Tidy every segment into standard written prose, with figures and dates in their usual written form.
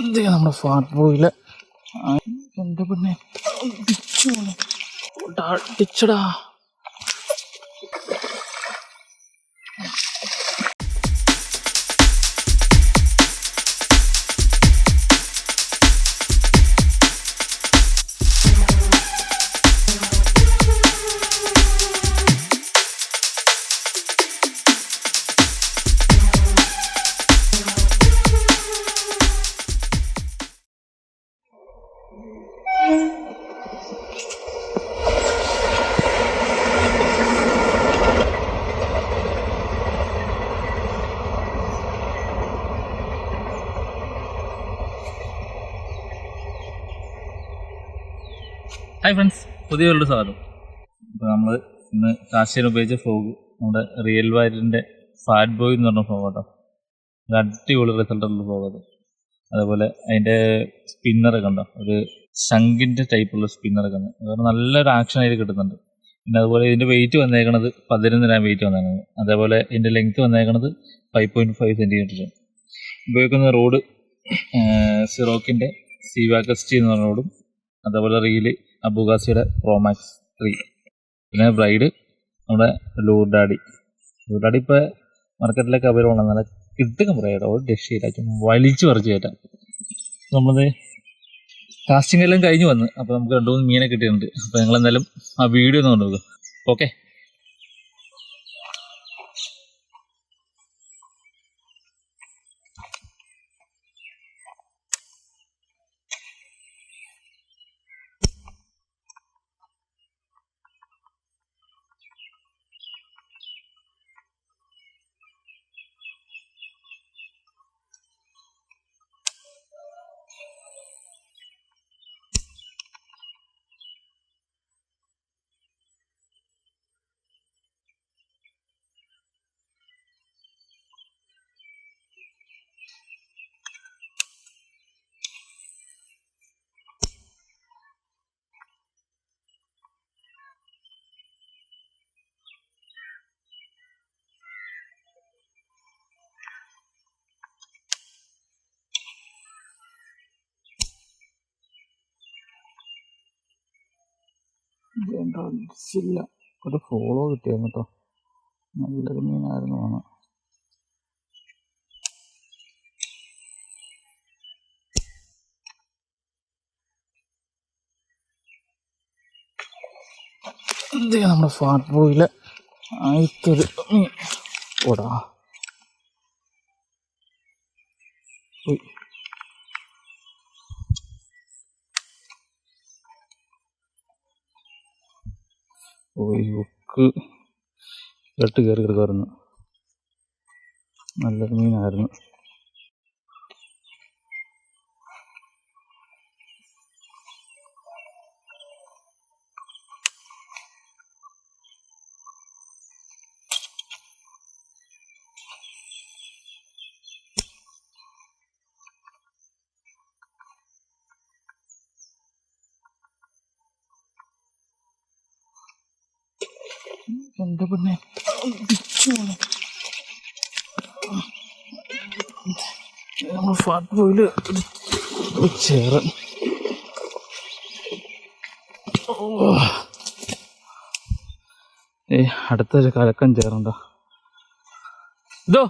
എന്ത് ചെയ്യാം നമ്മുടെ ഫാറ്റ് ബോയില് എൻ്റെ പിന്നെ അടിച്ചടാ. ഹായ് ഫ്രണ്ട്സ്, പുതിയ ഒരു സ്വാഗതം. ഇപ്പോൾ നമ്മൾ ഇന്ന് കാശിയിൽ ഉപയോഗിച്ച ഫ്ലോഗ് നമ്മുടെ റിയൽ വാരിൻ്റെ ഫാറ്റ് ബോയ് എന്ന് പറഞ്ഞ ഫ്ലോഗ് കേട്ടോ. ഒരു അടിപൊളി റിസൾട്ടുള്ള ഫ്ലോഗ് അത്. അതേപോലെ അതിൻ്റെ സ്പിന്നറൊക്കെ ഉണ്ടോ, ഒരു ശംഖിൻ്റെ ടൈപ്പുള്ള സ്പിന്നറൊക്കെ ഉണ്ട്. അതുപോലെ നല്ലൊരു ആക്ഷൻ അതിൽ കിട്ടുന്നുണ്ട്. പിന്നെ അതുപോലെ ഇതിൻ്റെ വെയിറ്റ് വന്നേക്കണത് 11 ഗ്രാം വെയിറ്റ് വന്നേക്കുന്നത്. അതേപോലെ ഇതിൻ്റെ ലെങ്ത്ത് വന്നേക്കണത് 5.5 സെൻറ്റിമീറ്റർ. ഉപയോഗിക്കുന്ന റോഡ് സിറോക്കിൻ്റെ സിവാക്കസ്റ്റി എന്ന് പറഞ്ഞ റോഡും, അതേപോലെ റീല് അബുഗാസിയുടെ പ്രോമാക്സ് 3. പിന്നെ ബ്രൈഡ് നമ്മുടെ ലൂഡാഡി ഇപ്പോൾ മാർക്കറ്റിലേക്ക് അവൈലബിൾ ആണ്. നല്ല കിട്ടുക ബ്രൈഡ്, ഒരു രക്ഷയില്ല, വലിച്ചു പറിച്ച് കയറ്റാം. നമ്മളത് കാസ്റ്റിംഗ് എല്ലാം കഴിഞ്ഞ് വന്ന്, അപ്പോൾ നമുക്ക് 2-3 മീനെ കിട്ടിയിട്ടുണ്ട്. അപ്പോൾ ഞങ്ങളെന്തായാലും ആ വീഡിയോ ഒന്ന് കൊണ്ടുപോകും. ഓക്കെ. ഇല്ല, ഒരു ഫോളോ കിട്ടിയായിരുന്നു കേട്ടോ. നല്ലൊരു മീനായിരുന്നു. ആണ് എന്ത് ചെയ്യാം, നമ്മുടെ ഫാറ്റ് ബോയില് ആയിട്ടൊരു മീൻ ഓടാ. ഉക്ക് ഇരട്ട് കയറി കിടക്കാറുന്നു. നല്ലൊരു മീനായിരുന്നു. എൻ്റെ പിന്നെ നമ്മൾ ഫാറ്റ് ബോയില് ചേരൻ അടുത്തൊരു കലക്കം ചേരണ്ട. ഇതോ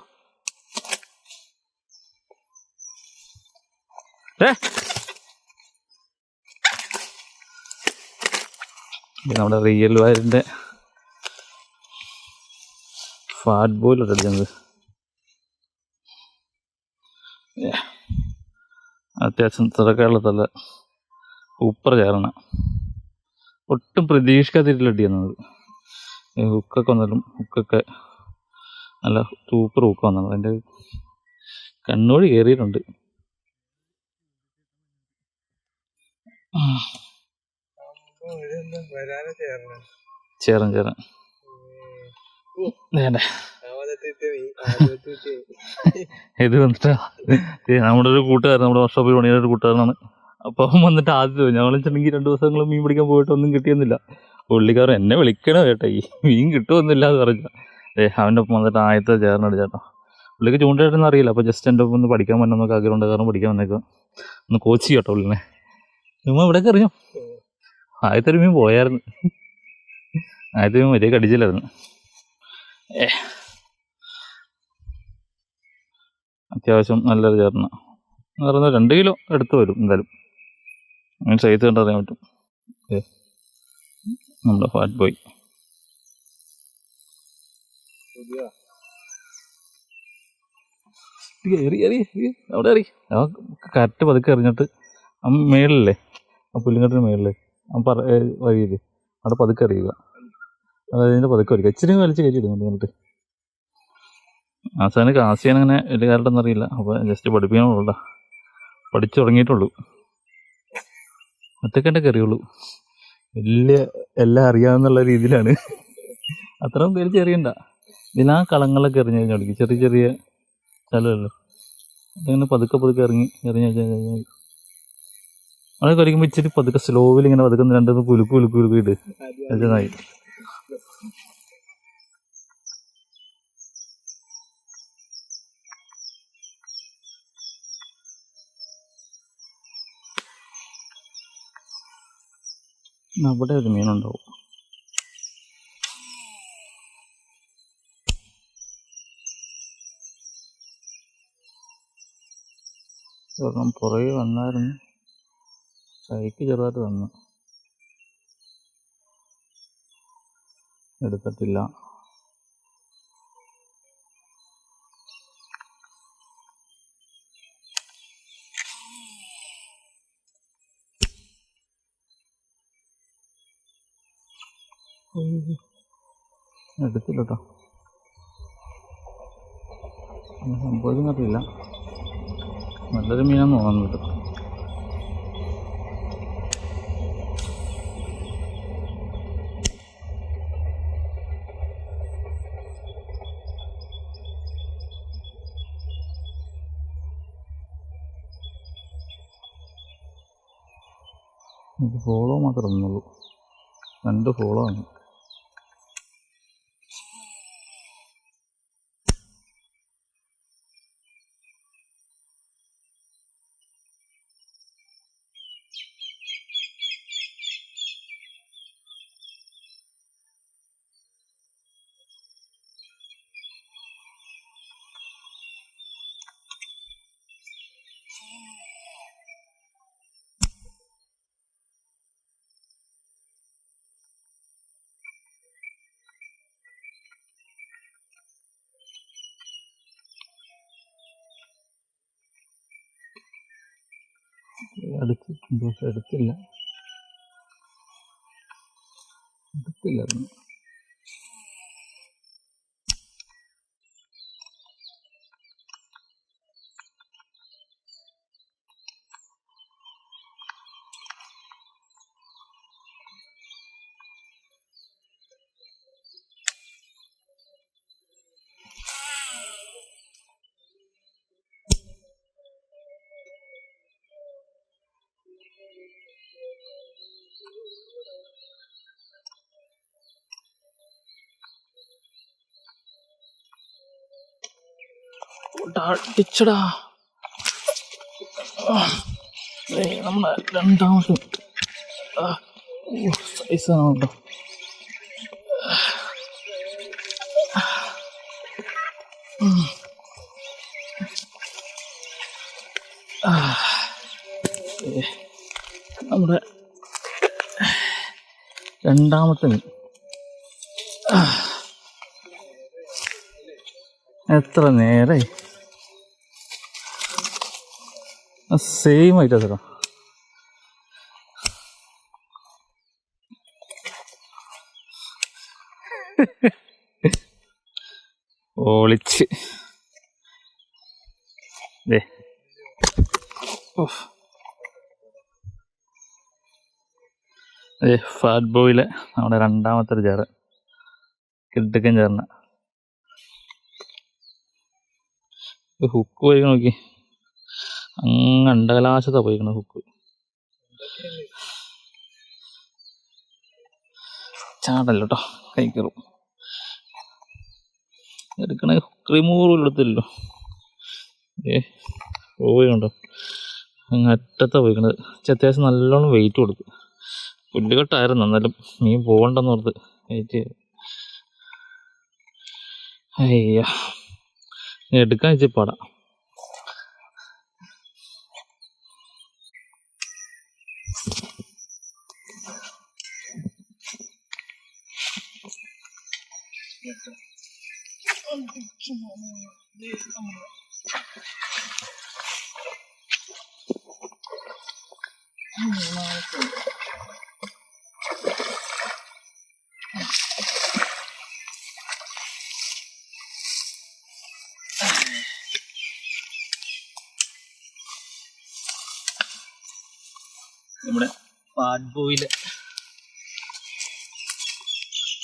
നമ്മുടെ റിയൽ വാരിൻ്റെ ഫാറ്റ് ബോയിലോട്ട് അടിക്കുന്നത്. അത്യാവശ്യം തിരക്കുള്ള സൂപ്പർ ചേർന്ന, ഒട്ടും പ്രതീക്ഷിക്കാതിരില്ല അടിക്കുന്നത്. ഹുക്കൊക്കെ വന്നാലും ഹുക്കൊക്കെ നല്ല സൂപ്പർ ഹുക്ക് വന്നത്. അതിൻ്റെ കണ്ണോടി കയറിയിട്ടുണ്ട്. ചേരൻ ഇത് വന്നിട്ട് നമ്മുടെ ഒരു കൂട്ടുകാരൻ, നമ്മുടെ വർക്ക്ഷോപ്പിൽ പണിയുടെ ഒരു കൂട്ടുകാരനാണ്. അപ്പോൾ അവൻ വന്നിട്ട് ആദ്യം ഞങ്ങൾ വെച്ചിട്ടുണ്ടെങ്കിൽ 2 ദിവസങ്ങൾ മീൻ പിടിക്കാൻ പോയിട്ട് ഒന്നും കിട്ടിയെന്നില്ല. പുള്ളിക്കാരൻ എന്നെ വിളിക്കണോ ചേട്ടാ, ഈ മീൻ കിട്ടുമെന്നില്ല എന്ന് പറഞ്ഞ അവൻ്റെ ഒപ്പം വന്നിട്ട് ആദ്യത്തെ ചേർന്നടിച്ചേട്ടോ. പുള്ളിക്ക് ചൂണ്ടയിട്ടൊന്നും അറിയില്ല. അപ്പോൾ ജസ്റ്റ് എൻ്റെ ഒപ്പം ഒന്ന് പഠിക്കാൻ പറ്റുന്നൊക്കെ ആഗ്രഹമുണ്ട്. കാരണം പഠിക്കാൻ വന്നേക്കാം, ഒന്ന് കോച്ച് ചെയ്യട്ടോ പുള്ളിനെ. ചുമ്മാ ഇവിടെയൊക്കെ എറിഞ്ഞു. ആദ്യത്തെ ഒരു മീൻ പോയായിരുന്നു. ആദ്യത്തെ മീൻ വലിയ കടിച്ചില്ലായിരുന്നു. അത്യാവശ്യം നല്ലൊരു ചേർന്ന എന്ന് പറയുന്നത് 2 കിലോ എടുത്ത് വരും എന്തായാലും. അങ്ങനെ സൈസ് കണ്ടറിയാൻ പറ്റും. നമ്മുടെ ഫാറ്റ് ബോയ് അവിടെ എറി. കറക്റ്റ് പതുക്കെ എറിഞ്ഞിട്ട് മേളിലല്ലേ, ആ പുല്ലിങ്ങട്ടിന് മേളിൽ വഴിയില്ലേ, അവിടെ പതുക്കെ എറിയുക. അതായത് ഇതിൻ്റെ പതുക്കെ വരിക. ഇച്ചിരി വലിച്ച് കയറ്റിയിടുന്നുണ്ട് എന്നിട്ട്. ആസാന് കാസിയാൻ അങ്ങനെ വലിയ കാരട്ടൊന്നും അറിയില്ല. അപ്പോൾ ജസ്റ്റ് പഠിപ്പിക്കണുള്ളൂ, പഠിച്ചു തുടങ്ങിയിട്ടുള്ളൂ. ഒറ്റക്കെൻ്റെ കയറിയുള്ളൂ. വലിയ എല്ലാം അറിയാമെന്നുള്ള രീതിയിലാണ്. അത്രയും പേരിച്ച് എറിയണ്ട. ഇതിനാ കളങ്ങളൊക്കെ എറിഞ്ഞു കഴിഞ്ഞാൽ വിളിക്കും. ചെറിയ ചെറിയ സ്ഥലമല്ലേ, അതിങ്ങനെ പതുക്കെ പതുക്കെ എറിഞ്ഞു കഴിഞ്ഞാൽ അതൊക്കെ കളിക്കുമ്പോൾ ഇച്ചിരി പതുക്കെ സ്ലോവിൽ ഇങ്ങനെ പതുക്കെ 2 കുലുക്ക് ഇട്ട് നന്നായി. അവിടെ ഒരു മീനുണ്ടാവും. ഒരെണ്ണം പുറകെ വന്നായിരുന്നു, സൈക്ക് ചെറുതായിട്ട് വന്നു, എടുത്തിട്ടില്ല. എടുത്തില്ല കേട്ടോ, സംഭവിക്കുന്നറിയില്ല. നല്ലൊരു മീനാന്ന് തോന്നുന്നുണ്ട്. ഇത് ഫോളോ മാത്രമേ ഒന്നുള്ളൂ, 2 ഫോളോ ആണ്. അടുത്തിട്ടുണ്ട്, പക്ഷെ എടുത്തില്ല. അടിച്ചടാ, നമ്മുടെ 2ാമത് സൈസാണ് കേട്ടോ. നമ്മുടെ 2ാമത്തെ മീൻ. എത്ര നേരെ സെയിം ആയിട്ടാ തരാം. ഒളിച്ച് ഫാറ്റ് ബോയിലെ നമ്മുടെ 2ാമത്തെ ഒരു ചേറ്, കിടുക്കൻ ചേർന്ന. ഹുക്ക് പോയി നോക്കി, അങ്ങ് അണ്ടകലാശത്താ പോയിക്കണ ഹുക്ക്. ചാടല്ലോ കേട്ടോ, കൈ കയറും. എടുക്കണ റിമൂവർ എടുത്തില്ലല്ലോ. പോയിണ്ടോ അങ്ങ് അറ്റത്താണ് പോയിക്കണത്. അത്യാവശ്യം നല്ലോണം വെയിറ്റ് കൊടുത്തു. പുല്ലുകെട്ടായിരുന്നു, എന്നാലും മീൻ പോകണ്ടെന്ന് ഓർത്ത് വെയിറ്റ് ചെയ്തു. അയ്യ എടുക്കാൻ വെച്ച് പാടാം. നമ്മുടെ ഫാറ്റ് ബോയിലെ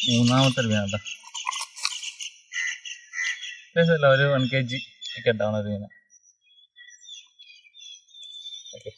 മൂന്നാമത്തെ മീനാണ് കേട്ടോ. ഒരു 1 kg ഒക്കെ ഉണ്ടാവണ ഒരു മീന. ഓക്കെ.